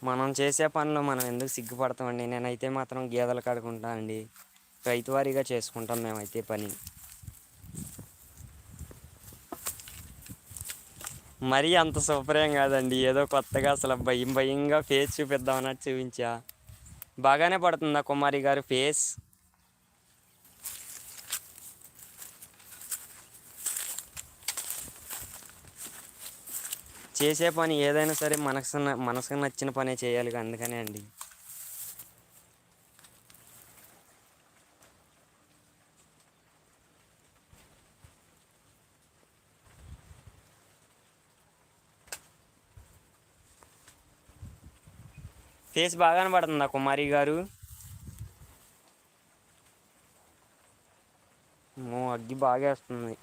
మనం చేసే పనిలో మనం ఎందుకు సిగ్గుపడతామండి? నేనైతే మాత్రం గేదెలు కడుకుంటా అండి. రైతువారీగా చేసుకుంటాం మేమైతే పని. మరీ అంత సూపర్ ఏం కాదండి. ఏదో కొత్తగా అసలు భయం భయంగా ఫేస్ చూపిద్దామన్నట్టు చూపించా. బాగానే పడుతుందా కుమారి గారు ఫేస్? చేసే పని ఏదైనా సరే మనసుకు నచ్చిన పనే చేయాలి, అందుకనే అండి. ఫేస్ బాగానే పడుతుందా కుమారి గారు? అగ్గి బాగా వేస్తుంది.